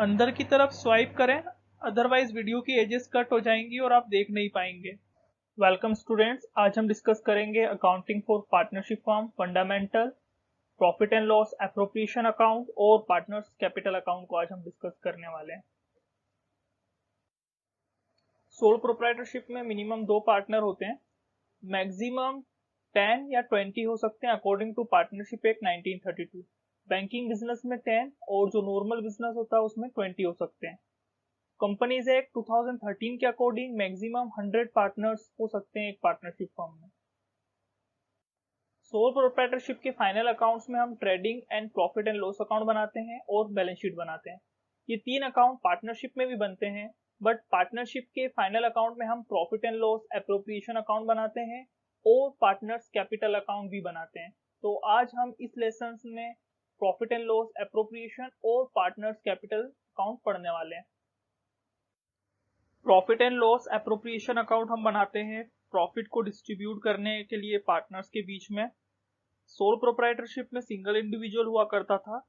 अंदर की तरफ स्वाइप करें, अदरवाइज वीडियो की एजेस कट हो जाएंगी और आप देख नहीं पाएंगे। वेलकम स्टूडेंट्स, आज हम डिस्कस करेंगे accounting for partnership firm fundamental, profit and loss appropriation account और पार्टनर्स कैपिटल अकाउंट को आज हम डिस्कस करने वाले हैं। सोल प्रोप्राइटरशिप में मिनिमम 2 पार्टनर होते हैं, मैक्सिमम 10 या 20 हो सकते हैं according to partnership act 1932। Banking business में 10 और जो नॉर्मल बिजनेस होता है उसमें 20 हो सकते हैं। कंपनीज एक्ट 2013 के अकॉर्डिंग मैक्सिमम 100 पार्टनर्स हो सकते हैं एक पार्टनरशिप फर्म में। सोल प्रोप्राइटरशिप के फाइनल अकाउंट्स में हम trading and profit and loss account बनाते हैं और बैलेंस शीट बनाते हैं। ये 3 अकाउंट पार्टनरशिप में भी बनते हैं, बट पार्टनरशिप के फाइनल अकाउंट में हम profit and loss appropriation account बनाते हैं और पार्टनर्स कैपिटल अकाउंट भी बनाते हैं। तो आज हम इस लेसन में प्रॉफिट एंड लॉस एप्रोप्रिएशन और पार्टनर्स कैपिटल अकाउंट पढ़ने वाले हैं। Profit and loss appropriation account हम बनाते हैं प्रॉफिट को डिस्ट्रीब्यूट करने के लिए पार्टनर्स के बीच में। सोल प्रोप्राइटरशिप में सिंगल इंडिविजुअल हुआ करता था,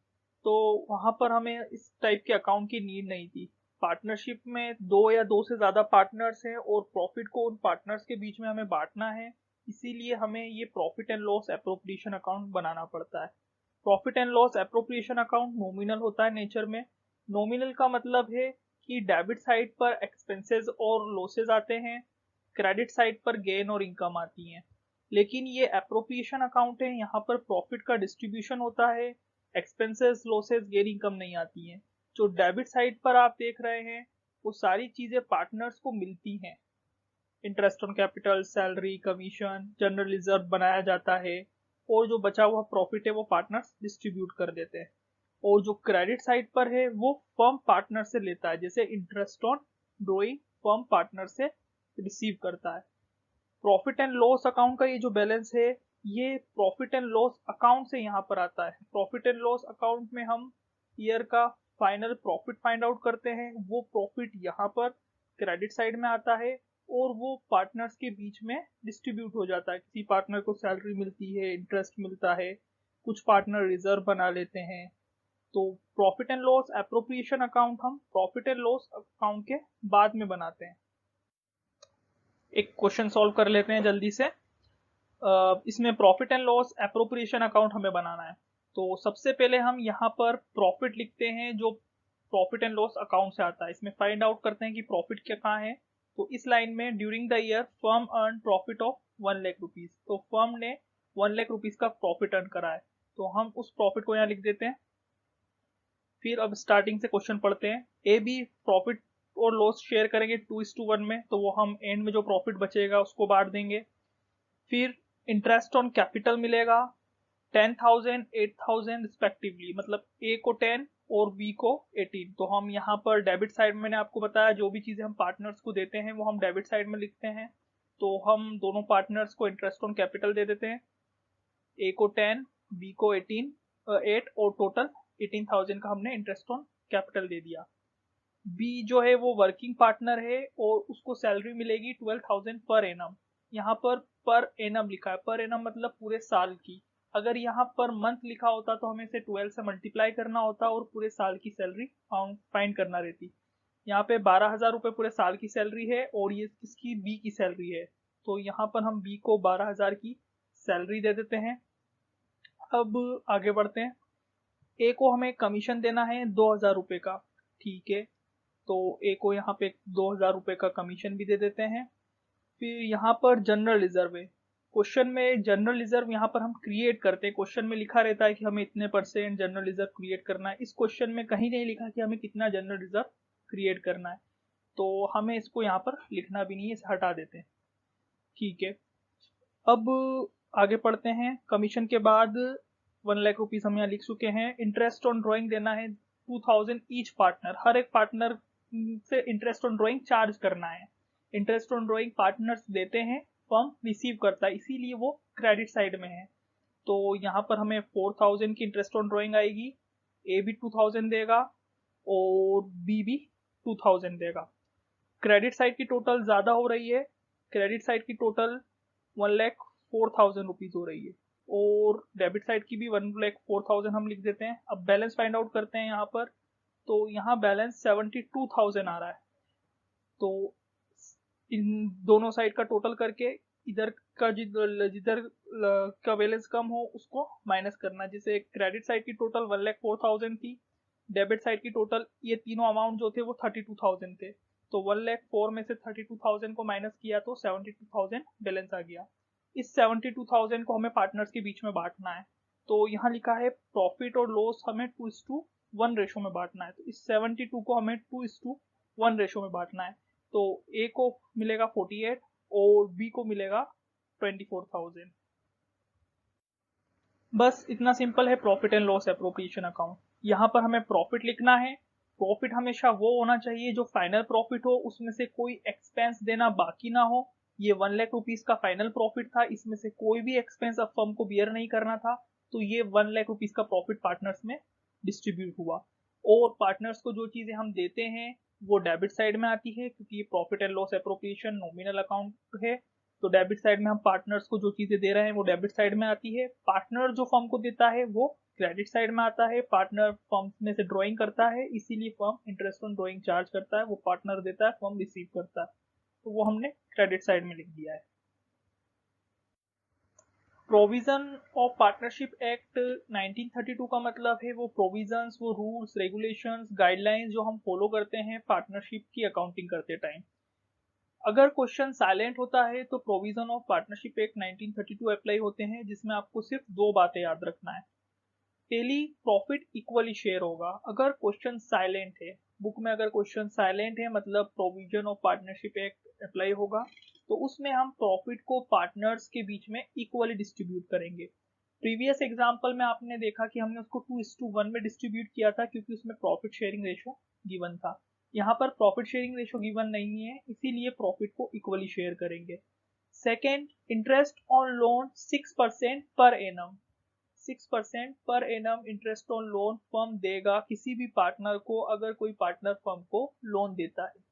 तो वहां पर हमें इस टाइप के अकाउंट की नीड नहीं थी। पार्टनरशिप में 2 या 2 से ज्यादा पार्टनर्स हैं और प्रॉफिट को उन पार्टनर्स के बीच में हमें बांटना है, इसीलिए हमें ये profit and loss appropriation account बनाना पड़ता है। Profit and loss appropriation account nominal होता है नेचर में। नॉमिनल का मतलब है कि डेबिट साइड पर एक्सपेंसेस और लॉसेज आते हैं, क्रेडिट साइड पर गेन और इनकम आती हैं। लेकिन ये एप्रोप्रिएशन अकाउंट है, यहाँ पर प्रॉफिट का डिस्ट्रीब्यूशन होता है, एक्सपेंसेस लॉसेज गेन इनकम नहीं आती हैं। जो डेबिट साइड पर आप देख रहे हैं वो सारी चीजें पार्टनर्स को मिलती हैं। Interest on capital, salary, commission, general reserve बनाया जाता है और जो बचा हुआ प्रॉफिट है वो पार्टनर्स डिस्ट्रीब्यूट कर देते हैं। और जो क्रेडिट साइड पर है वो फर्म पार्टनर से लेता है, जैसे interest on drawing firm partner से रिसीव करता है। प्रॉफिट एंड लॉस अकाउंट का ये जो बैलेंस है ये प्रॉफिट एंड लॉस अकाउंट से यहाँ पर आता है। प्रॉफिट एंड लॉस अकाउंट में हम ईयर का फाइनल प्रॉफिट फाइंड आउट करते हैं, वो प्रॉफिट यहाँ पर क्रेडिट साइड में आता है और वो पार्टनर्स के बीच में डिस्ट्रीब्यूट हो जाता है। किसी पार्टनर को सैलरी मिलती है, इंटरेस्ट मिलता है, कुछ पार्टनर रिजर्व बना लेते हैं। तो profit and loss appropriation account हम प्रॉफिट एंड लॉस अकाउंट के बाद में बनाते हैं। एक क्वेश्चन सॉल्व कर लेते हैं जल्दी से। इसमें profit and loss appropriation account हमें बनाना है। तो सबसे पहले हम यहाँ पर प्रॉफिट लिखते हैं जो प्रॉफिट एंड लॉस अकाउंट से आता है। इसमें फाइंड आउट करते हैं कि प्रॉफिट क्या कहाँ है। तो इस लाइन में during the year firm earn profit of 1 lakh rupees, तो फर्म ने 1 लाख रुपीज का प्रॉफिट अर्न करा है, तो हम उस प्रॉफिट को यहाँ लिख देते हैं। फिर अब स्टार्टिंग से क्वेश्चन पढ़ते हैं। ए बी प्रॉफिट और लॉस शेयर करेंगे 2:1 में, तो वो हम एंड में जो प्रॉफिट बचेगा उसको बांट देंगे। फिर इंटरेस्ट ऑन कैपिटल मिलेगा 10,000 8,000 रिस्पेक्टिवली, मतलब ए को 10 और बी को 18। तो हम यहाँ पर डेबिट साइड में मैंने आपको बताया जो भी चीजें हम पार्टनर्स को देते हैं वो हम डेबिट साइड में लिखते हैं। तो हम दोनों पार्टनर्स को इंटरेस्ट ऑन कैपिटल दे देते हैं, ए को 10 बी को 8 और टोटल 18,000 का हमने इंटरेस्ट ऑन कैपिटल दे दिया। बी जो है वो वर्किंग पार्टनर है और उसको सैलरी मिलेगी 12,000 पर एनम। यहाँ पर एनम लिखा है, पर एनम मतलब पूरे साल की। अगर यहाँ पर मंथ लिखा होता तो हमें इसे 12 से मल्टीप्लाई करना होता और पूरे साल की सैलरी फाइंड करना रहती। यहाँ पे 12,000 रुपये पूरे साल की सैलरी है और ये इसकी बी की सैलरी है, तो यहाँ पर हम बी को 12,000 की सैलरी दे देते हैं। अब आगे बढ़ते हैं। ए को हमें कमीशन देना है 2,000 रुपये का, ठीक है, तो ए को यहाँ पे 2,000 रुपये का कमीशन भी दे देते हैं। फिर यहाँ पर जनरल रिजर्व है। क्वेश्चन में जनरल रिजर्व यहाँ पर हम क्रिएट करते हैं। क्वेश्चन में लिखा रहता है कि हमें इतने % जनरल रिजर्व क्रिएट करना है। इस क्वेश्चन में कहीं नहीं लिखा कि हमें कितना जनरल रिजर्व क्रिएट करना है, तो हमें इसको यहाँ पर लिखना भी नहीं है, इसे हटा देते हैं, ठीक है। अब आगे पढ़ते हैं। कमीशन के बाद 1 लाख रुपीज हम यहाँ लिख चुके हैं। इंटरेस्ट ऑन ड्रॉइंग देना है 2,000 ईच पार्टनर, हर एक पार्टनर से इंटरेस्ट ऑन ड्रॉइंग चार्ज करना है। इंटरेस्ट ऑन ड्रॉइंग पार्टनर्स देते हैं, फर्म रिसीव करता है, इसीलिए वो क्रेडिट साइड में है। तो यहाँ पर हमें 4,000 की इंटरेस्ट ऑन ड्रॉइंग आएगी, ए भी 2,000 देगा और बी भी 2,000 देगा। क्रेडिट साइड की टोटल ज्यादा हो रही है, क्रेडिट साइड की टोटल 1,04,000 रुपीज हो रही है और डेबिट साइड की भी 1,04,000 हम लिख देते हैं। अब बैलेंस फाइंड आउट करते हैं। यहाँ पर तो यहाँ बैलेंस 72,000 आ रहा है। तो इन दोनों साइड का टोटल करके इधर का जिधर का बैलेंस कम हो उसको माइनस करना। जैसे क्रेडिट साइड की टोटल 1,04,000 थी, डेबिट साइड की टोटल ये तीनों अमाउंट जो थे वो 32,000 थे। तो 1,04,000 में से 32,000 को माइनस किया तो 72,000 बैलेंस आ गया। इस 72,000 को हमें पार्टनर्स के बीच में बांटना है। तो यहाँ लिखा है प्रॉफिट और लॉस हमें 2:1 रेशो में बांटना है। तो इस 72 को हमें 2:1 रेशो में बांटना है। तो ए को मिलेगा 48 और बी को मिलेगा 24,000। बस इतना सिंपल है profit and loss appropriation account. यहाँ पर हमें प्रॉफिट लिखना है। प्रॉफिट हमेशा वो होना चाहिए जो फाइनल प्रॉफिट हो, उसमें से कोई एक्सपेंस देना बाकी ना हो। ये 1 लाख रुपीज का फाइनल प्रॉफिट था, इसमें से कोई भी एक्सपेंस अब फर्म को बियर नहीं करना था। तो ये 1 लाख रुपीज का प्रॉफिट पार्टनर्स में डिस्ट्रीब्यूट हुआ। और पार्टनर्स को जो चीजें हम देते हैं वो डेबिट साइड में आती है, क्योंकि ये profit and loss appropriation nominal account है। तो डेबिट साइड में हम पार्टनर्स को जो चीजें दे रहे हैं वो डेबिट साइड में आती है। पार्टनर जो फर्म को देता है वो क्रेडिट साइड में आता है। पार्टनर फर्म में से ड्राइंग करता है, इसीलिए firm interest on drawing charge करता है। वो पार्टनर देता है, फर्म रिसीव करता है, तो वो हमने क्रेडिट साइड में लिख दिया है। प्रोविजन ऑफ पार्टनरशिप एक्ट 1932 का मतलब है वो प्रोविजंस, वो रूल्स, रेगुलेशंस, गाइडलाइंस जो हम फॉलो करते हैं पार्टनरशिप की अकाउंटिंग करते टाइम। अगर क्वेश्चन साइलेंट होता है तो provision of partnership act 1932 apply होते हैं, जिसमें आपको सिर्फ दो बातें याद रखना है। पहली, प्रॉफिट इक्वली शेयर होगा। अगर क्वेश्चन साइलेंट है, बुक में अगर क्वेश्चन साइलेंट है मतलब provision of partnership act apply होगा, तो उसमें हम प्रॉफिट को पार्टनर्स के बीच में इक्वली डिस्ट्रीब्यूट करेंगे। प्रीवियस एग्जांपल में आपने देखा कि हमने उसको 2:1 में डिस्ट्रीब्यूट किया था, क्योंकि उसमें प्रॉफिट शेयरिंग रेशो गिवन था। यहाँ पर प्रॉफिट शेयरिंग रेशो गिवन नहीं है, इसीलिए प्रॉफिट को इक्वली शेयर करेंगे। Second, interest on loan 6% per annum. 6% per annum interest on loan firm देगा किसी भी पार्टनर को, अगर कोई पार्टनर फर्म को लोन देता है।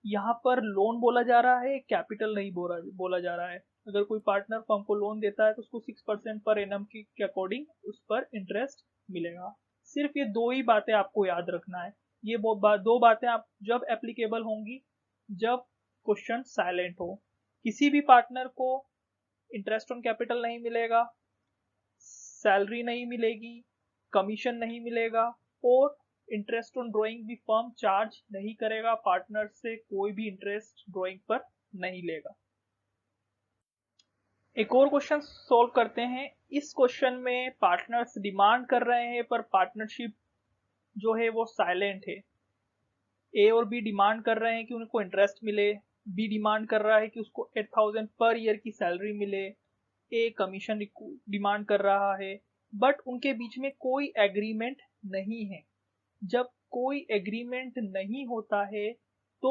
यहाँ पर लोन बोला जा रहा है, कैपिटल नहीं बोला जा रहा है। अगर कोई पार्टनर फर्म को लोन देता है तो उसको 6% पर एनम के अकॉर्डिंग उस पर इंटरेस्ट मिलेगा। सिर्फ ये दो ही बातें आपको याद रखना है। ये दो बातें आप जब एप्लीकेबल होंगी जब क्वेश्चन साइलेंट हो। किसी भी पार्टनर को इंटरेस्ट ऑन कैपिटल नहीं मिलेगा, सैलरी नहीं मिलेगी, कमीशन नहीं मिलेगा, और इंटरेस्ट ऑन ड्राइंग भी फर्म चार्ज नहीं करेगा। पार्टनर से कोई भी इंटरेस्ट ड्राइंग पर नहीं लेगा। एक और क्वेश्चन सॉल्व करते हैं। इस क्वेश्चन में पार्टनर्स डिमांड कर रहे हैं पर पार्टनरशिप जो है वो साइलेंट है। ए और बी डिमांड कर रहे हैं कि उनको इंटरेस्ट मिले, बी डिमांड कर रहा है कि उसको 8,000 पर ईयर की सैलरी मिले, ए कमीशन डिमांड कर रहा है, बट उनके बीच में कोई एग्रीमेंट नहीं है। जब कोई एग्रीमेंट नहीं होता है तो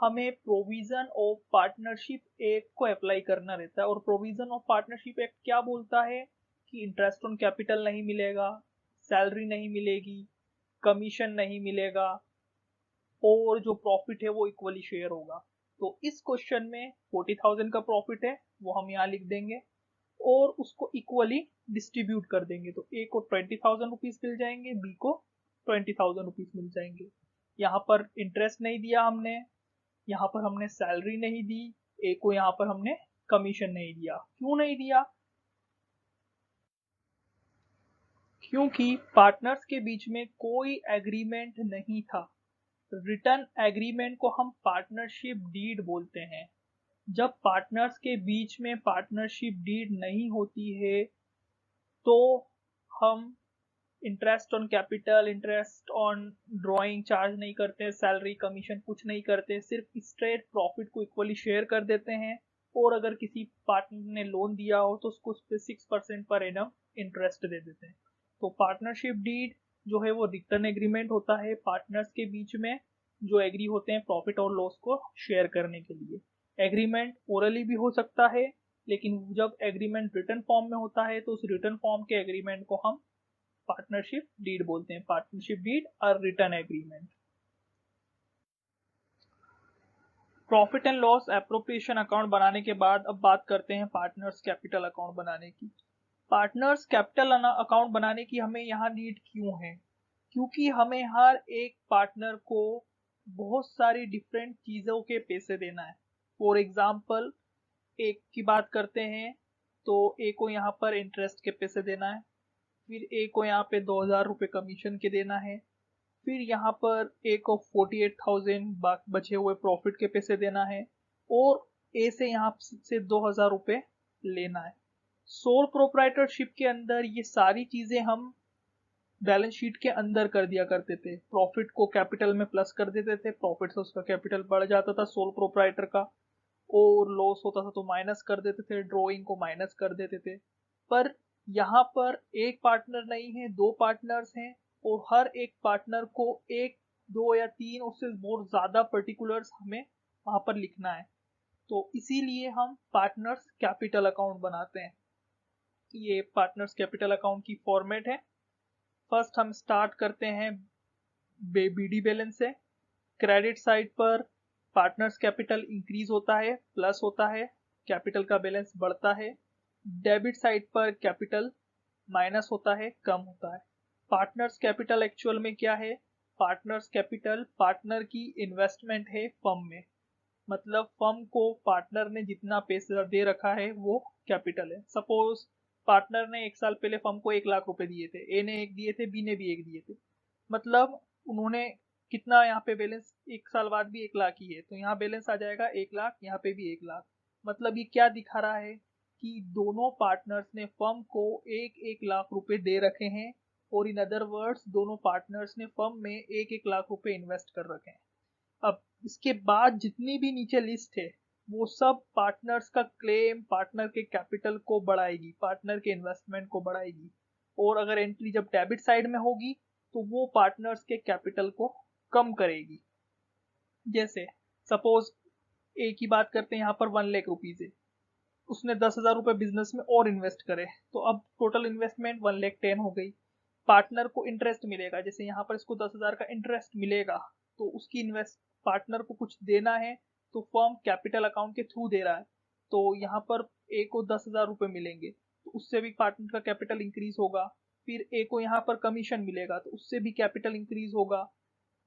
हमें प्रोविजन ऑफ पार्टनरशिप एक्ट को अप्लाई करना रहता है। और प्रोविजन ऑफ पार्टनरशिप एक्ट क्या बोलता है कि इंटरेस्ट ऑन कैपिटल नहीं मिलेगा, सैलरी नहीं मिलेगी, कमीशन नहीं मिलेगा, और जो प्रॉफिट है वो इक्वली शेयर होगा। तो इस क्वेश्चन में 40,000 का प्रॉफिट है, वो हम यहाँ लिख देंगे और उसको इक्वली डिस्ट्रीब्यूट कर देंगे। तो ए को 20,000 रुपीज मिल जाएंगे, बी को 20,000 रुपीज मिल जाएंगे। यहाँ पर इंटरेस्ट नहीं दिया हमने, यहाँ पर हमने सैलरी नहीं दी, ए को यहाँ पर हमने कमीशन नहीं दिया। क्यों नहीं दिया? क्योंकि पार्टनर्स के बीच में कोई एग्रीमेंट नहीं था। रिटर्न एग्रीमेंट को हम पार्टनरशिप डीड बोलते हैं। जब पार्टनर्स के बीच में पार्टनरशिप डीड नहीं होती है तो हम interest on capital, interest on drawing charge नहीं करते, सैलरी कमीशन कुछ नहीं करते, सिर्फ स्ट्रेट प्रॉफिट को इक्वली शेयर कर देते हैं। और अगर किसी पार्टनर ने लोन दिया हो तो उसको उस पर 6% पर एनम इंटरेस्ट दे देते हैं। तो पार्टनरशिप डीड जो है वो रिटर्न एग्रीमेंट होता है पार्टनर्स के बीच में, जो एग्री होते हैं प्रॉफिट और लॉस को शेयर करने के लिए। एग्रीमेंट ओरली भी हो सकता है, लेकिन जब एग्रीमेंट रिटर्न फॉर्म में होता है तो उस रिटर्न फॉर्म के एग्रीमेंट को हम पार्टनरशिप डीड बोलते हैं। पार्टनरशिप डीड और return agreement. Profit and loss appropriation account बनाने के बाद अब बात करते हैं पार्टनर्स कैपिटल अकाउंट बनाने की। पार्टनर्स कैपिटल अकाउंट बनाने की हमें यहाँ नीड क्यों है? क्योंकि हमें हर एक पार्टनर को बहुत सारी डिफरेंट चीज़ों के पैसे देना है। फॉर एग्जाम्पल एक की बात करते हैं तो ए को यहाँ पर इंटरेस्ट के पैसे देना है, फिर ए को यहाँ पे 2000 रुपये कमीशन के देना है, फिर यहाँ पर ए को 48,000 बचे हुए प्रॉफिट के पैसे देना है, और ए से यहाँ से 2000 रुपये लेना है। सोल प्रोप्राइटरशिप के अंदर ये सारी चीजें हम बैलेंस शीट के अंदर कर दिया करते थे। प्रॉफिट को कैपिटल में प्लस कर देते थे, प्रॉफिट से उसका कैपिटल बढ़ जाता था सोल प्रोप्राइटर का, और लॉस होता था तो माइनस कर देते थे, ड्रॉइंग को माइनस कर देते थे। पर यहाँ पर एक पार्टनर नहीं है, दो पार्टनर्स हैं, और हर एक पार्टनर को एक, दो या तीन, उससे बहुत ज्यादा पर्टिकुलर्स हमें वहां पर लिखना है। तो इसीलिए हम पार्टनर्स कैपिटल अकाउंट बनाते हैं। ये पार्टनर्स कैपिटल अकाउंट की फॉर्मेट है। फर्स्ट हम स्टार्ट करते हैं बीडी बैलेंस से। क्रेडिट साइड पर पार्टनर्स कैपिटल इंक्रीज होता है, प्लस होता है, कैपिटल का बैलेंस बढ़ता है। डेबिट साइड पर कैपिटल माइनस होता है, कम होता है। पार्टनर्स कैपिटल एक्चुअल में क्या है? पार्टनर्स कैपिटल पार्टनर की इन्वेस्टमेंट है फर्म में, मतलब फर्म को पार्टनर ने जितना पैसा दे रखा है वो कैपिटल है। सपोज पार्टनर ने एक साल पहले फर्म को 1 लाख रुपए दिए थे, ए ने एक दिए थे, बी ने भी एक दिए थे, मतलब उन्होंने कितना, यहाँ पे बैलेंस एक साल बाद भी 1 लाख ही है, तो यहाँ बैलेंस आ जाएगा 1 लाख, यहाँ पे भी 1 लाख। मतलब ये क्या दिखा रहा है कि दोनों पार्टनर्स ने फर्म को 1-1 लाख रुपए दे रखे हैं, और इन अदर वर्ड्स दोनों पार्टनर्स ने फर्म में 1-1 लाख रुपए इन्वेस्ट कर रखे हैं। अब इसके बाद जितनी भी नीचे लिस्ट है वो सब पार्टनर्स का क्लेम पार्टनर के कैपिटल को बढ़ाएगी, पार्टनर के इन्वेस्टमेंट को बढ़ाएगी। और अगर एंट्री जब डेबिट साइड में होगी तो वो पार्टनर्स के कैपिटल को कम करेगी। जैसे सपोज ए की बात करते हैं, यहाँ पर 1 लाख रुपीज है, उसने 10,000 रुपये बिजनेस में और इन्वेस्ट करे, तो अब टोटल इन्वेस्टमेंट 1,10,000 हो गई। पार्टनर को इंटरेस्ट मिलेगा, जैसे यहाँ पर इसको 10,000 का इंटरेस्ट मिलेगा, तो उसकी इन्वेस्ट पार्टनर को कुछ देना है तो फर्म कैपिटल अकाउंट के थ्रू दे रहा है, तो यहाँ पर ए को 10,000 रुपये मिलेंगे, तो उससे भी पार्टनर का कैपिटल इंक्रीज होगा। फिर ए को यहाँ पर कमीशन मिलेगा तो उससे भी कैपिटल इंक्रीज होगा।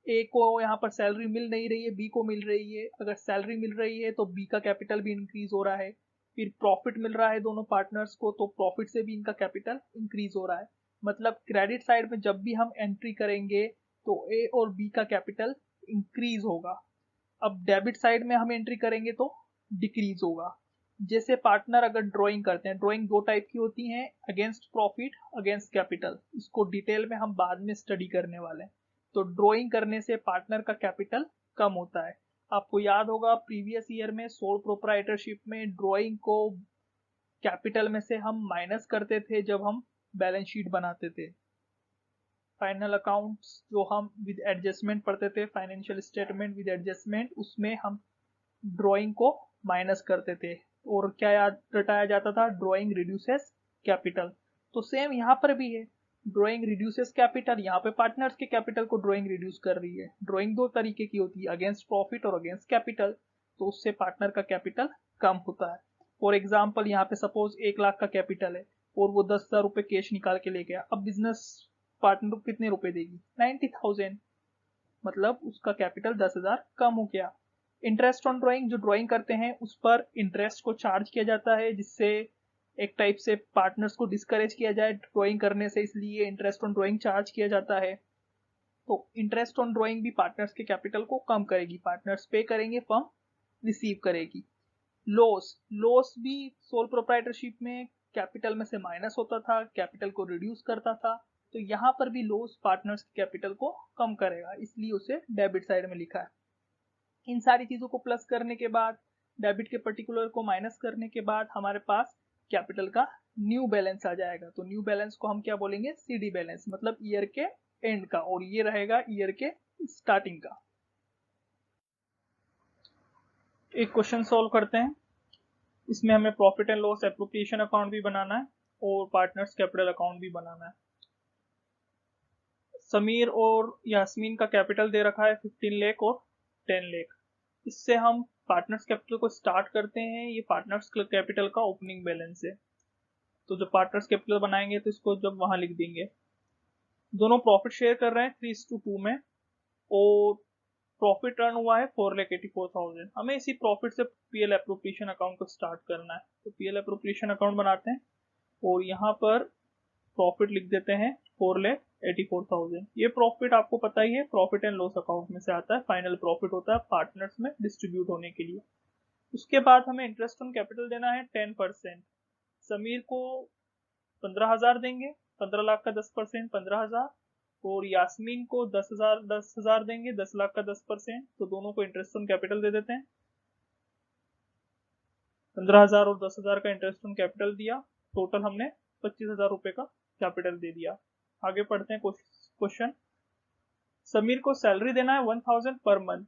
ए को यहाँ पर सैलरी मिल नहीं रही है, बी को मिल रही है, अगर सैलरी मिल रही है तो बी का कैपिटल भी इंक्रीज हो रहा है। फिर प्रॉफिट मिल रहा है दोनों पार्टनर्स को, तो प्रॉफिट से भी इनका कैपिटल इंक्रीज हो रहा है। मतलब क्रेडिट साइड में जब भी हम एंट्री करेंगे तो ए और बी का कैपिटल इंक्रीज होगा। अब डेबिट साइड में हम एंट्री करेंगे तो डिक्रीज होगा। जैसे पार्टनर अगर ड्राइंग करते हैं, ड्राइंग दो टाइप की होती है, अगेंस्ट प्रॉफिट, अगेंस्ट कैपिटल। इसको डिटेल में हम बाद में स्टडी करने वाले हैं। तो ड्राइंग करने से पार्टनर का कैपिटल कम होता है। आपको याद होगा प्रीवियस ईयर में सोल प्रोप्राइटरशिप में ड्राइंग को कैपिटल में से हम माइनस करते थे जब हम बैलेंस शीट बनाते थे। फाइनल अकाउंट्स जो हम विद एडजस्टमेंट पढ़ते थे, फाइनेंशियल स्टेटमेंट विद एडजस्टमेंट, उसमें हम ड्राइंग को माइनस करते थे और क्या याद रटाया जाता था? Drawing reduces capital. तो सेम यहाँ पर भी है, ड्राइंग रिड्यूसेस कैपिटल। यहाँ पे पार्टनर्स के कैपिटल को ड्राइंग रिड्यूस कर रही है। ड्राइंग दो तरीके की होती है, अगेंस्ट प्रॉफिट और अगेंस्ट कैपिटल, तो उससे पार्टनर का कैपिटल कम होता है। फॉर एग्जाम्पल यहाँ पे सपोज 1 लाख का कैपिटल है और वो 10,000 रुपये कैश निकाल के ले गया, अब बिजनेस पार्टनर को कितने रुपए देगी? 90,000, मतलब उसका कैपिटल 10,000 कम हो गया। इंटरेस्ट ऑन ड्राइंग, जो ड्राइंग करते हैं उस पर इंटरेस्ट को चार्ज किया जाता है, जिससे एक टाइप से पार्टनर्स को डिस्करेज किया जाए ड्राइंग करने से, इसलिए इंटरेस्ट ऑन ड्राइंग चार्ज किया जाता है। तो इंटरेस्ट ऑन ड्राइंग भी पार्टनर्स के कैपिटल को कम करेगी, पार्टनर्स पे करेंगे, फर्म रिसीव करेगी। लॉस, लॉस भी सोल प्रोप्राइटरशिप में कैपिटल में से माइनस होता था, कैपिटल को रिड्यूस करता था, तो यहाँ पर भी लॉस पार्टनर्स के कैपिटल को कम करेगा, इसलिए उसे डेबिट साइड में लिखा है। इन सारी चीजों को प्लस करने के बाद, डेबिट के पर्टिकुलर को माइनस करने के बाद हमारे पास कैपिटल का न्यू बैलेंस आ जाएगा। तो न्यू बैलेंस को हम क्या बोलेंगे? सीडी बैलेंस, मतलब ईयर के एंड का, और ये रहेगा ईयर के स्टार्टिंग का। एक क्वेश्चन सॉल्व करते हैं। इसमें हमें profit and loss appropriation account भी बनाना है और पार्टनर्स कैपिटल अकाउंट भी बनाना है। समीर और यास्मीन का कैपिटल दे रखा है 15 लाख और 10 लाख। इससे हम पार्टनर्स कैपिटल को स्टार्ट करते हैं। ये पार्टनर्स कैपिटल का ओपनिंग बैलेंस है, तो जब पार्टनर्स कैपिटल बनाएंगे तो इसको जब वहां लिख देंगे। दोनों प्रॉफिट शेयर कर रहे हैं 3:2 में, और प्रॉफिट अर्न हुआ है 4,84,000। हमें इसी प्रॉफिट से पीएल एप्रोप्रिएशन अकाउंट को स्टार्ट करना है। तो पीएल एप्रोप्रिएशन अकाउंट बनाते हैं और यहाँ पर प्रॉफिट लिख देते हैं 4,84,000। ये प्रॉफिट आपको पता ही है, प्रॉफिट एंड लॉस अकाउंट में से आता है, फाइनल प्रॉफिट होता है पार्टनर्स में डिस्ट्रीब्यूट होने के लिए। उसके बाद हमें इंटरेस्ट ऑन कैपिटल देना है 10%। समीर को 15,000 देंगे, 15 लाख का 10% 15,000, और यास्मीन को 10,000 देंगे, 10 लाख का 10%। तो दोनों को इंटरेस्ट ऑन कैपिटल दे देते हैं, 15,000 और 10,000 का इंटरेस्ट ऑन कैपिटल दिया। टोटल हमने 25,000 रुपए का कैपिटल दे दिया। आगे पढ़ते हैं क्वेश्चन। समीर को सैलरी देना है 1,000 पर मंथ।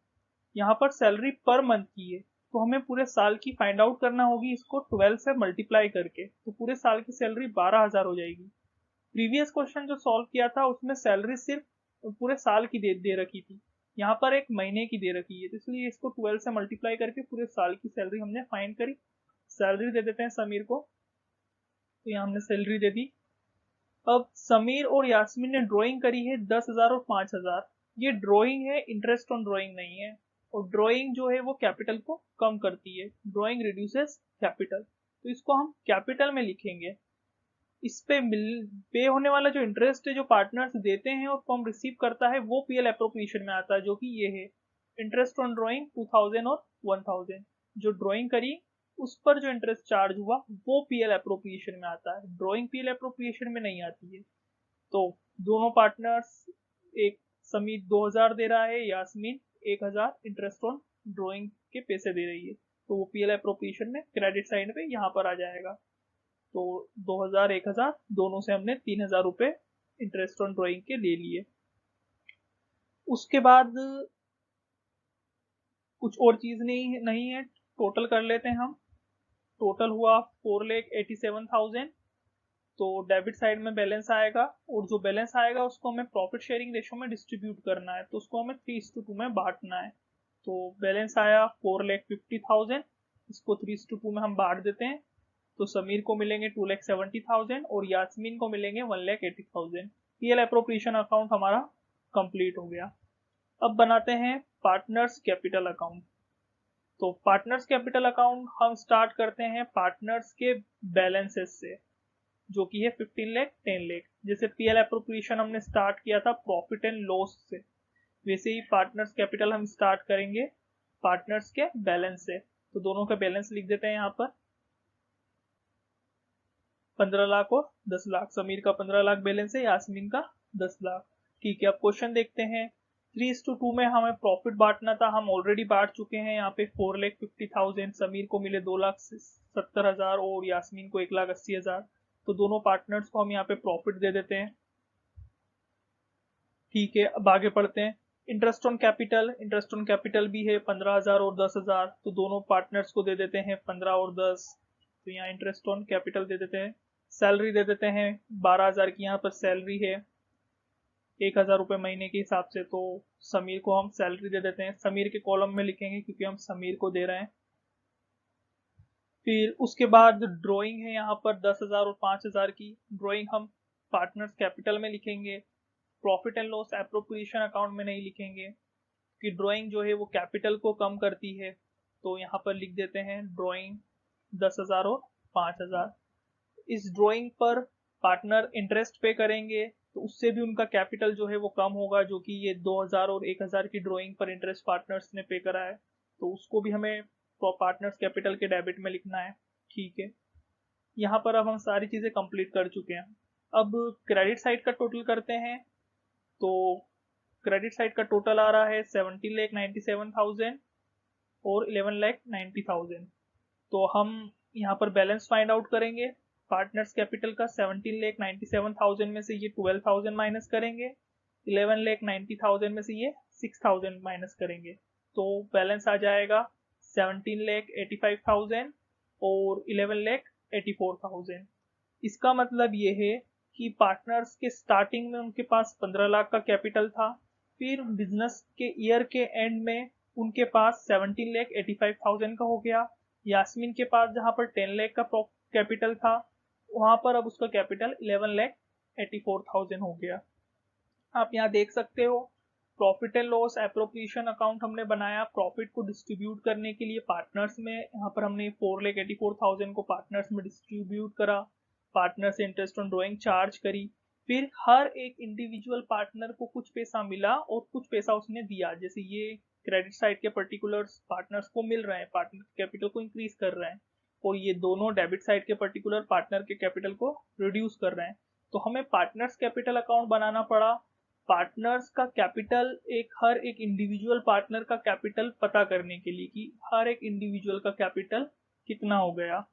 यहाँ पर सैलरी पर मंथ की है, तो हमें पूरे साल की फाइंड आउट करना होगी इसको 12 से मल्टीप्लाई करके, तो पूरे साल की सैलरी 12,000 हो जाएगी। प्रीवियस क्वेश्चन जो सॉल्व किया था उसमें सैलरी सिर्फ पूरे साल की दे रखी थी, यहाँ पर एक महीने की दे रखी है, तो इसलिए इसको 12 से मल्टीप्लाई करके पूरे साल की सैलरी हमने फाइंड करी। सैलरी दे देते हैं समीर को, तो यहाँ हमने सैलरी दे दी। अब समीर और यास्मीन ने ड्राइंग करी है 10,000 और 5,000। ये ड्राइंग है, इंटरेस्ट ऑन ड्राइंग नहीं है, और ड्राइंग जो है वो कैपिटल को कम करती है, ड्राइंग रिड्यूसेस कैपिटल, तो इसको हम कैपिटल में लिखेंगे। इस पे पे होने वाला जो इंटरेस्ट है जो पार्टनर्स देते हैं और फर्म रिसीव करता है वो पीएल एप्रोप्रिएशन में आता है, जो कि ये है इंटरेस्ट ऑन ड्राइंग 2,000 और 1,000। जो ड्राइंग करी उस पर जो इंटरेस्ट चार्ज हुआ वो पीएल एप्रोप्रिएशन में आता है, ड्राइंग पीएल एप्रोप्रिएशन में नहीं आती है। तो दोनों पार्टनर्स, एक समीर 2,000 दे रहा है, यास्मीन 1,000 इंटरेस्ट ऑन ड्राइंग के पैसे दे रही है, तो वो पीएल एप्रोप्रिएशन में क्रेडिट साइड पे यहाँ पर आ जाएगा। तो 2,000 1,000 दोनों से हमने 3,000 रुपए इंटरेस्ट ऑन ड्राइंग के ले लिए। उसके बाद कुछ और चीज नहीं है, टोटल कर लेते हैं हम। टोटल हुआ 4,87,000। तो डेबिट साइड में बैलेंस आएगा, और जो बैलेंस आएगा उसको हमें प्रॉफिट शेयरिंग रेशो में डिस्ट्रीब्यूट करना है, तो उसको हमें 3:2 में बांटना है। तो बैलेंस आया 4,50,000, इसको 3:2 में हम बांट देते हैं। तो समीर को मिलेंगे 2,70,000 और यास्मीन को मिलेंगे 1,80,000। पीएल एप्रोप्रिएशन अकाउंट हमारा कंप्लीट हो गया। अब बनाते हैं पार्टनर्स कैपिटल अकाउंट। तो पार्टनर्स कैपिटल अकाउंट हम स्टार्ट करते हैं पार्टनर्स के बैलेंसेस से, जो कि है 15 लाख 10 लाख। जैसे पीएल एप्रोप्रिएशन हमने स्टार्ट किया था प्रॉफिट एंड लॉस से, वैसे ही पार्टनर्स कैपिटल हम स्टार्ट करेंगे पार्टनर्स के बैलेंस से। तो दोनों का बैलेंस लिख देते हैं यहाँ पर, 15 लाख और 10 लाख। समीर का 15 लाख बैलेंस है, यास्मीन का 10 लाख। ठीक है, अब क्वेश्चन देखते हैं। 3:2 में हमें प्रॉफिट बांटना था, हम ऑलरेडी बांट चुके हैं। यहाँ पे 4,50,000 समीर को मिले 2,70,000 और यास्मीन को 1,80,000। तो दोनों पार्टनर्स को हम यहाँ पे प्रॉफिट दे देते हैं। ठीक है, अब आगे पढ़ते हैं। Interest on capital, interest on capital भी है 15,000 और 10,000, तो दोनों पार्टनर्स को दे देते हैं 15 और 10। तो यहाँ इंटरेस्ट ऑन कैपिटल दे देते हैं। सैलरी दे देते हैं 12,000 की, यहाँ पर सैलरी है 1,000 रुपये महीने के हिसाब से, तो समीर को हम सैलरी दे देते हैं। समीर के कॉलम में लिखेंगे क्योंकि हम समीर को दे रहे हैं। फिर उसके बाद ड्राइंग है यहाँ पर 10,000 और 5,000 की, ड्राइंग हम पार्टनर्स कैपिटल में लिखेंगे, profit and loss appropriation account में नहीं लिखेंगे कि ड्राइंग जो है वो कैपिटल को कम करती है। तो यहाँ पर लिख देते हैं ड्राइंग 10,000 और 5,000। इस ड्राइंग पर पार्टनर इंटरेस्ट पे करेंगे, तो उससे भी उनका कैपिटल जो है वो कम होगा, जो कि ये 2,000 और 1,000 की ड्राइंग पर इंटरेस्ट पार्टनर्स ने पे करा है, तो उसको भी हमें पार्टनर्स कैपिटल के डेबिट में लिखना है। ठीक है, यहाँ पर अब हम सारी चीजें कंप्लीट कर चुके हैं। अब क्रेडिट साइड का टोटल करते हैं। तो क्रेडिट साइड का टोटल आ रहा है 17,97,000 और 11,90,000। तो हम यहाँ पर बैलेंस फाइंड आउट करेंगे पार्टनर्स कैपिटल का। 17,97,000 में से ये 12,000 माइनस करेंगे, 11,90,000 में से ये 6,000 माइनस करेंगे, तो बैलेंस आ जाएगा 17,85,000 और 11,84,000। इसका मतलब ये है कि पार्टनर्स के स्टार्टिंग में उनके पास 15 लाख का कैपिटल था, फिर बिजनेस के ईयर के एंड में उनके पास 17,85,000 का हो गया। यास्मीन के पास जहां पर 10 लाख का कैपिटल था, वहां पर अब उसका कैपिटल 11,84,000 हो गया। आप यहाँ देख सकते हो profit and loss appropriation account हमने बनाया प्रॉफिट को डिस्ट्रीब्यूट करने के लिए पार्टनर्स में। यहाँ पर हमने 4,84,000 को पार्टनर्स में डिस्ट्रीब्यूट करा, पार्टनर से इंटरेस्ट ऑन ड्रॉइंग चार्ज करी, फिर हर एक इंडिविजुअल पार्टनर को कुछ पैसा मिला और कुछ पैसा उसने दिया। जैसे ये क्रेडिट साइड के पर्टिकुलर्स पार्टनर्स को मिल रहे हैं, पार्टनर कैपिटल को इंक्रीज कर रहे हैं, और ये दोनों डेबिट साइड के पर्टिकुलर पार्टनर के कैपिटल को रिड्यूस कर रहे हैं। तो हमें पार्टनर्स कैपिटल अकाउंट बनाना पड़ा। पार्टनर्स का कैपिटल हर एक इंडिविजुअल पार्टनर का कैपिटल पता करने के लिए कि हर एक इंडिविजुअल का कैपिटल कितना हो गया।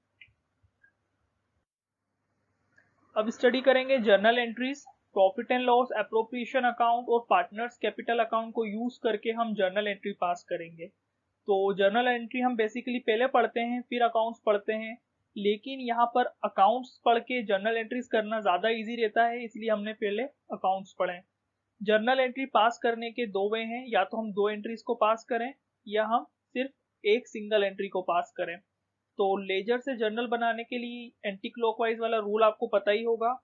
अब स्टडी करेंगे journal entries. Profit and loss appropriation account और पार्टनर्स कैपिटल अकाउंट को यूज करके हम जर्नल एंट्री पास करेंगे। तो जर्नल एंट्री हम बेसिकली पहले पढ़ते हैं फिर अकाउंट्स पढ़ते हैं, लेकिन यहाँ पर अकाउंट्स पढ़ के जर्नल एंट्रीज करना ज़्यादा इजी रहता है, इसलिए हमने पहले अकाउंट्स पढ़े। जर्नल एंट्री पास करने के दो वे हैं, या तो हम दो एंट्रीज को पास करें या हम सिर्फ एक सिंगल एंट्री को पास करें। तो लेजर से जर्नल बनाने के लिए एंटी क्लॉकवाइज वाला रूल आपको पता ही होगा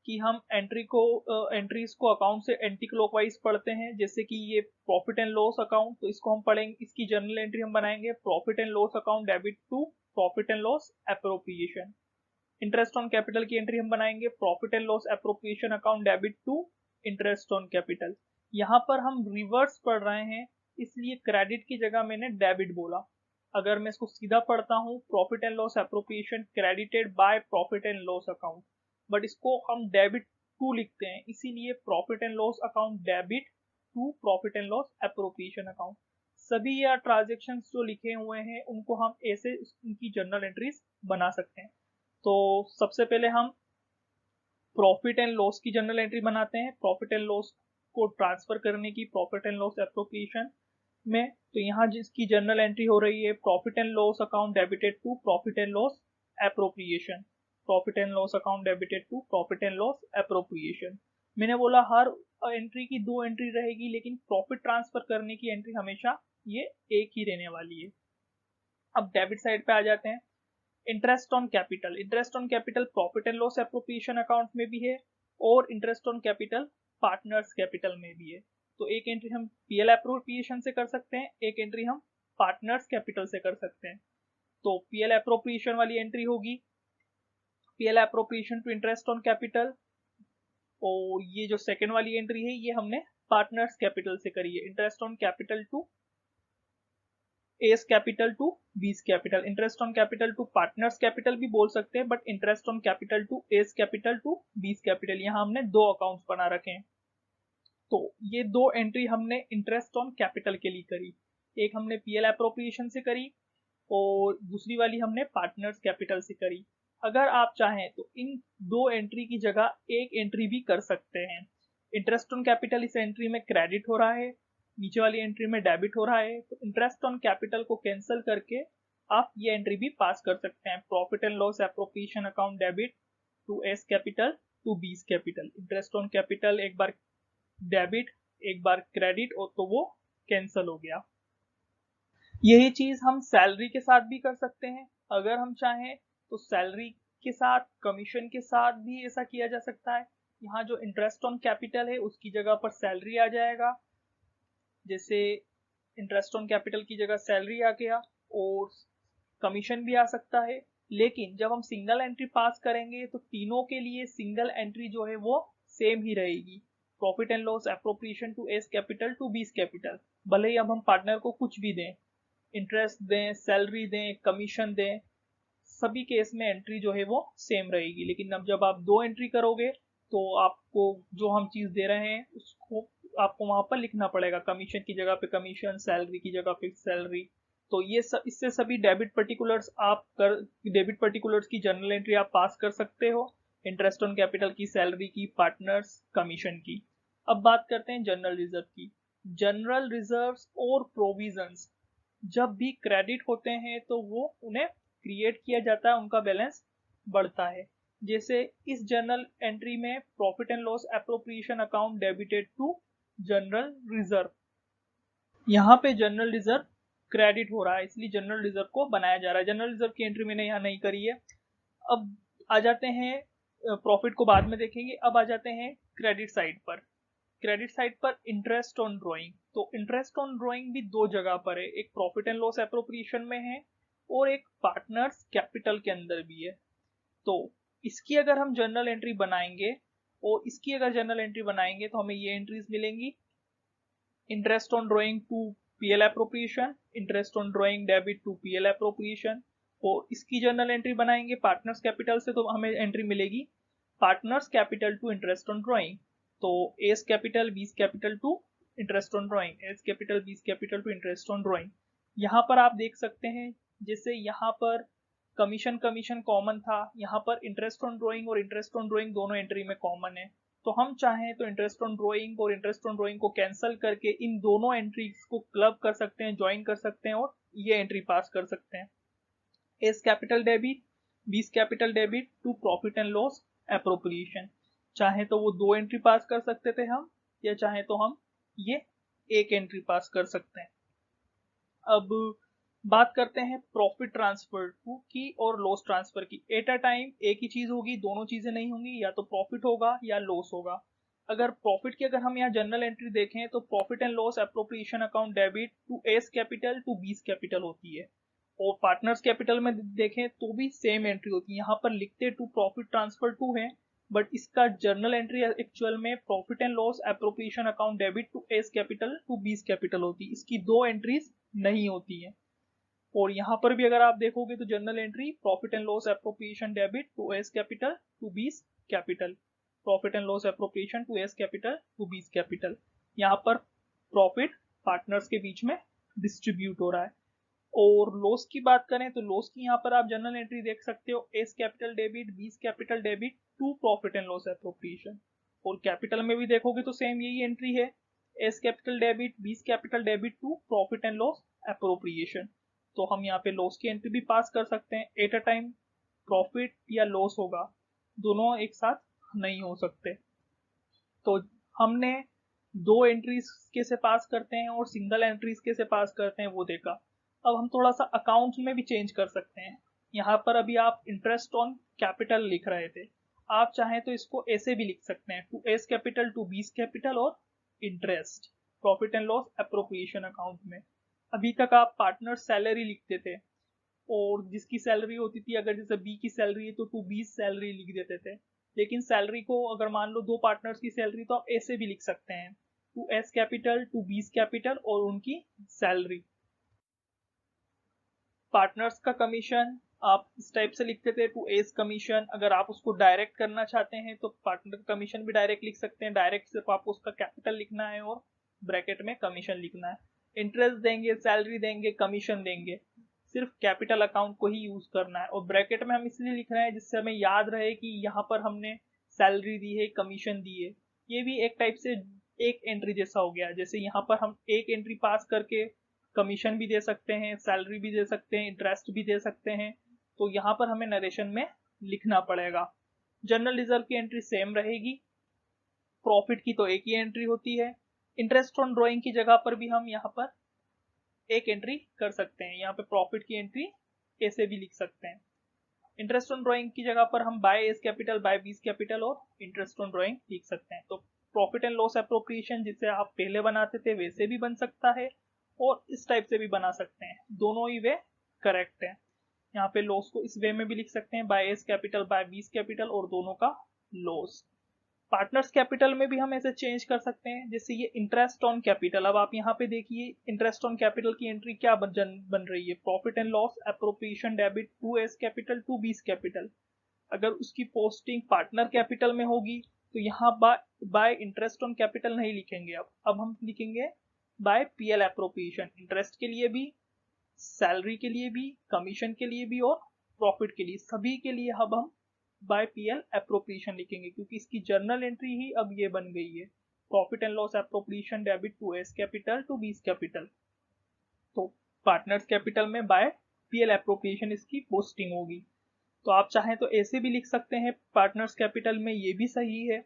कि हम एंट्रीज को अकाउंट से एंटी क्लॉकवाइज पढ़ते हैं। जैसे कि ये प्रॉफिट एंड लॉस अकाउंट, तो इसको हम पढ़ेंगे, इसकी जर्नल एंट्री हम बनाएंगे profit and loss account debit to profit and loss appropriation. Interest on capital की एंट्री हम बनाएंगे profit and loss appropriation account debit to interest on capital. यहाँ पर हम रिवर्स पढ़ रहे हैं, इसलिए क्रेडिट की जगह मैंने डेबिट बोला। अगर मैं इसको सीधा पढ़ता हूँ profit and loss appropriation credited by profit and loss account, but इसको हम डेबिट टू लिखते हैं, इसीलिए profit and loss account debit to profit and loss appropriation account. सभी या ट्रांजेक्शन जो लिखे हुए हैं उनको हम ऐसे उनकी जर्नल एंट्रीज बना सकते हैं। तो सबसे पहले हम प्रॉफिट एंड लॉस की जर्नल एंट्री बनाते हैं, प्रॉफिट एंड लॉस को ट्रांसफर करने की प्रॉफिट एंड लॉस एप्रोप्रिएशन में। तो यहाँ जिसकी जर्नल एंट्री हो रही है profit and loss account debited to profit and loss appropriation, profit and loss account debited to profit and loss appropriation. मैंने बोला हर एंट्री की दो एंट्री रहेगी, लेकिन प्रॉफिट ट्रांसफर करने की एंट्री हमेशा ये एक ही रहने वाली है। अब डेबिट साइड पे आ जाते हैं। Interest on capital, interest on capital profit and loss appropriation account में भी है और interest on capital partners capital में भी है। तो एक एंट्री हम पीएल एप्रोप्रिएशन से कर सकते हैं, एक एंट्री हम पार्टनर्स कैपिटल से कर सकते हैं। तो पीएल एप्रोप्रिएशन वाली एंट्री होगी PL appropriation to interest on capital, और ये जो सेकेंड वाली एंट्री है ये हमने पार्टनर्स कैपिटल से करी है, interest on capital to A's capital to B's capital. Interest on capital to partners capital भी बोल सकते हैं, but interest on capital to A's capital to B's capital. यहाँ हमने दो अकाउंट्स बना रखे हैं। तो ये दो एंट्री हमने इंटरेस्ट ऑन कैपिटल के लिए करी, एक हमने पीएल एप्रोप्रिएशन से करी और दूसरी वाली हमने पार्टनर्स कैपिटल से करी। अगर आप चाहें तो इन दो एंट्री की जगह एक एंट्री भी कर सकते हैं। इंटरेस्ट ऑन कैपिटल इस एंट्री में क्रेडिट हो रहा है, नीचे वाली एंट्री में डेबिट हो रहा है, तो इंटरेस्ट ऑन कैपिटल को कैंसिल करके आप ये एंट्री भी पास कर सकते हैं, profit and loss appropriation account debit to A's capital to B's capital. Interest on capital एक बार डेबिट एक बार क्रेडिट, और तो वो कैंसिल हो गया। यही चीज हम सैलरी के साथ भी कर सकते हैं। अगर हम चाहें तो सैलरी के साथ कमीशन के साथ भी ऐसा किया जा सकता है। यहाँ जो इंटरेस्ट ऑन कैपिटल है उसकी जगह पर सैलरी आ जाएगा, जैसे इंटरेस्ट ऑन कैपिटल की जगह सैलरी आ गया और कमीशन भी आ सकता है। लेकिन जब हम सिंगल एंट्री पास करेंगे तो तीनों के लिए सिंगल एंट्री जो है वो सेम ही रहेगी, profit and loss appropriation to A's capital to B's capital. भले ही अब हम पार्टनर को कुछ भी दें, इंटरेस्ट दें, सैलरी दें, कमीशन दें, सभी केस में एंट्री जो है वो सेम रहेगी। लेकिन अब जब आप दो एंट्री करोगे तो आपको जो हम चीज दे रहे हैं उसको आपको वहां पर लिखना पड़ेगा, कमीशन की जगह पे कमीशन, सैलरी की जगह पे सैलरी। तो ये इससे सभी डेबिट पर्टिकुलर्स की जर्नल एंट्री आप पास कर सकते हो, इंटरेस्ट ऑन कैपिटल की, सैलरी की, पार्टनर्स, कमीशन की। अब बात करते हैं जनरल रिजर्व की। जनरल रिजर्व्स और प्रोविजंस जब भी क्रेडिट होते हैं तो वो उन्हें क्रिएट किया जाता है, उनका बैलेंस बढ़ता है। जैसे इस जर्नल एंट्री में profit and loss appropriation account debited to general reserve, यहाँ पे जनरल रिजर्व क्रेडिट हो रहा है, इसलिए जनरल रिजर्व को बनाया जा रहा है। जनरल रिजर्व की एंट्री मैंने यहाँ नहीं करी है। अब आ जाते हैं, प्रॉफिट को बाद में देखेंगे, अब आ जाते हैं क्रेडिट साइड पर। क्रेडिट साइड पर इंटरेस्ट ऑन ड्राइंग, तो इंटरेस्ट ऑन ड्राइंग भी दो जगह पर है, एक प्रॉफिट एंड लॉस एप्रोप्रिएशन में है और एक पार्टनर्स कैपिटल के अंदर भी है। तो इसकी अगर हम जर्नल एंट्री बनाएंगे और इसकी अगर जर्नल एंट्री बनाएंगे तो हमें ये एंट्रीज मिलेंगी, interest on drawing to PL appropriation, interest on drawing debit to PL appropriation. और इसकी जर्नल एंट्री बनाएंगे पार्टनर्स कैपिटल से तो हमें एंट्री मिलेगी partners capital to interest on drawing. तो A's capital B's capital to interest on drawing, A's capital B's capital to interest on drawing. यहाँ पर आप देख सकते हैं जैसे यहाँ पर कमीशन कमीशन कॉमन था, यहाँ पर इंटरेस्ट ऑन ड्राइंग और इंटरेस्ट ऑन ड्राइंग दोनों एंट्री में कॉमन है। तो हम चाहें तो इंटरेस्ट ऑन ड्राइंग और इंटरेस्ट ऑन ड्राइंग को कैंसिल करके इन दोनों एंट्रीज को क्लब कर सकते हैं, ज्वाइन कर सकते हैं और ये एंट्री पास कर सकते हैं। A's capital debit B's capital debit to profit and loss appropriation. चाहे तो वो दो एंट्री पास कर सकते थे हम, या चाहे तो हम ये एक एंट्री पास कर सकते हैं। अब बात करते हैं प्रॉफिट ट्रांसफर टू की और लॉस ट्रांसफर की। एट अ टाइम एक ही चीज होगी, दोनों चीजें नहीं होंगी, या तो प्रॉफिट होगा या लॉस होगा। अगर प्रॉफिट की अगर हम यहाँ जनरल एंट्री देखें तो profit and loss appropriation account debit to A's capital to B's capital होती है, और पार्टनर्स कैपिटल में देखें तो भी सेम एंट्री होती है। यहाँ पर लिखते टू प्रॉफिट ट्रांसफर टू है, बट इसका जर्नल एंट्री एक्चुअल में profit and loss appropriation account debit to A's capital to B's capital होती है, इसकी दो एंट्रीज नहीं होती है। और यहाँ पर भी अगर आप देखोगे तो journal entry profit and loss appropriation debit to A's capital to B's capital, profit and loss appropriation to A's capital to B's capital. यहाँ पर प्रॉफिट पार्टनर्स के बीच में डिस्ट्रीब्यूट हो रहा है। और लॉस की बात करें तो लॉस की यहाँ पर आप जनरल एंट्री देख सकते हो A's capital debit B's capital debit to profit and loss appropriation. और कैपिटल में भी देखोगे तो सेम यही एंट्री है, A's capital debit B's capital debit to profit and loss appropriation. तो हम यहाँ पे लॉस की एंट्री भी पास कर सकते हैं। एट अ टाइम प्रॉफिट या लॉस होगा, दोनों एक साथ नहीं हो सकते। तो हमने दो एंट्रीज कैसे पास करते हैं और सिंगल एंट्रीज कैसे पास करते हैं वो देखा। अब हम थोड़ा सा अकाउंट्स में भी चेंज कर सकते हैं। यहाँ पर अभी आप इंटरेस्ट ऑन कैपिटल लिख रहे थे, आप चाहें तो इसको ऐसे भी लिख सकते हैं to A's capital to B's capital और interest profit and loss appropriation account में। अभी तक आप पार्टनर सैलरी लिखते थे और जिसकी सैलरी होती थी अगर जैसे बी की सैलरी है तो टू बी सैलरी लिख देते थे, लेकिन सैलरी को अगर मान लो दो पार्टनर्स की सैलरी तो आप ऐसे भी लिख सकते हैं to A's capital to B's capital और उनकी सैलरी। पार्टनर्स का कमीशन आप इस टाइप से लिखते थे टू एस कमीशन, अगर आप उसको डायरेक्ट करना चाहते हैं तो पार्टनर का कमीशन भी डायरेक्ट लिख सकते हैं, डायरेक्ट सिर्फ आपको उसका कैपिटल लिखना है और ब्रैकेट में कमीशन लिखना है। इंटरेस्ट देंगे, सैलरी देंगे, कमीशन देंगे, सिर्फ कैपिटल अकाउंट को ही यूज करना है। और ब्रैकेट में हम इसलिए लिख रहे हैं जिससे हमें याद रहे कि यहाँ पर हमने सैलरी दी है, कमीशन दी है। ये भी एक टाइप से एक एंट्री जैसा हो गया, जैसे यहाँ पर हम एक एंट्री पास करके कमीशन भी दे सकते हैं, सैलरी भी दे सकते हैं, इंटरेस्ट भी दे सकते हैं। तो यहाँ पर हमें नरेशन में लिखना पड़ेगा। जनरल रिजर्व की एंट्री सेम रहेगी, प्रॉफिट की तो एक ही एंट्री होती है। इंटरेस्ट ऑन ड्राइंग की जगह पर भी हम यहाँ पर एक एंट्री कर सकते हैं, यहाँ पे प्रॉफिट की एंट्री ऐसे भी लिख सकते हैं। इंटरेस्ट ऑन ड्राइंग की जगह पर हम bye A's capital by B's capital और इंटरेस्ट ऑन ड्राइंग लिख सकते हैं। तो प्रॉफिट एंड लॉस एप्रोप्रिएशन जिसे आप पहले बनाते थे वैसे भी बन सकता है और इस टाइप से भी बना सकते हैं, दोनों ही वे करेक्ट है। यहाँ पे लॉस को इस वे में भी लिख सकते हैं bye A's capital by B's capital और दोनों का लॉस। पार्टनर्स कैपिटल में भी हम ऐसे चेंज कर सकते हैं, जैसे ये इंटरेस्ट ऑन कैपिटल। अब आप यहाँ पे देखिए इंटरेस्ट ऑन कैपिटल की एंट्री क्या बन रही है, profit and loss appropriation debit to A's capital to B's capital. अगर उसकी पोस्टिंग पार्टनर कैपिटल में होगी तो यहाँ बाय इंटरेस्ट ऑन कैपिटल नहीं लिखेंगे, अब हम लिखेंगे बाय पीएल एप्रोप्रिएशन, इंटरेस्ट के लिए भी, सैलरी के लिए भी, कमीशन के लिए भी और प्रॉफिट के लिए, सभी के लिए अब हम बाय पीएल एप्रोप्रिएशन लिखेंगे, क्योंकि इसकी जर्नल एंट्री ही अब ये बन गई है profit and loss appropriation debit to A's capital to B's capital. तो पार्टनर्स कैपिटल में बाय पीएल एप्रोप्रिएशन इसकी पोस्टिंग होगी। तो आप चाहें तो ऐसे भी लिख सकते हैं पार्टनर्स कैपिटल में, ये भी सही है।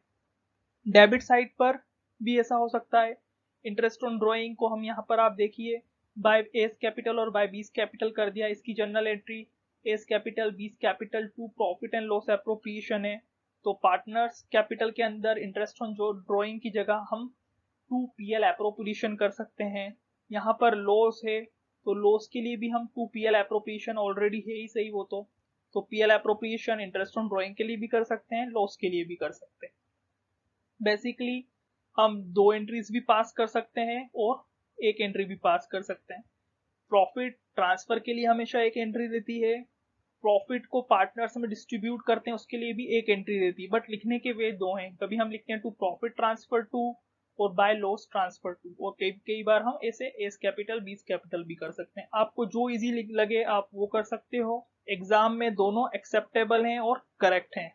डेबिट साइड पर भी ऐसा हो सकता है, इंटरेस्ट ऑन ड्राइंग को हम यहाँ पर आप देखिए बाय एस कैपिटल और बाय बीस कैपिटल कर दिया, इसकी journal entry A's capital B's capital to profit and loss appropriation है। तो पार्टनर्स कैपिटल के अंदर इंटरेस्ट ऑन जो ड्राइंग की जगह हम टू पीएल एप्रोप्रिएशन कर सकते हैं। यहाँ पर लॉस है तो लॉस के लिए भी हम टू पीएल एप्रोप्रिएशन ऑलरेडी है ही सही वो तो PL appropriation interest on drawing के लिए भी कर सकते हैं, लॉस के लिए भी कर सकते हैं। बेसिकली हम दो एंट्रीज भी पास कर सकते हैं और एक एंट्री भी पास कर सकते हैं। प्रॉफिट ट्रांसफर के लिए हमेशा एक एंट्री रहती है, प्रॉफिट को पार्टनर्स में डिस्ट्रीब्यूट करते हैं उसके लिए भी एक एंट्री रहती है, बट लिखने के वे दो हैं। कभी हम लिखते हैं टू प्रॉफिट ट्रांसफर टू और बाय लॉस ट्रांसफर टू, और कई बार हम ऐसे एस कैपिटल बीस कैपिटल भी कर सकते हैं। आपको जो इजी लगे आप वो कर सकते हो। एग्जाम में दोनों एक्सेप्टेबल हैं और करेक्ट हैं।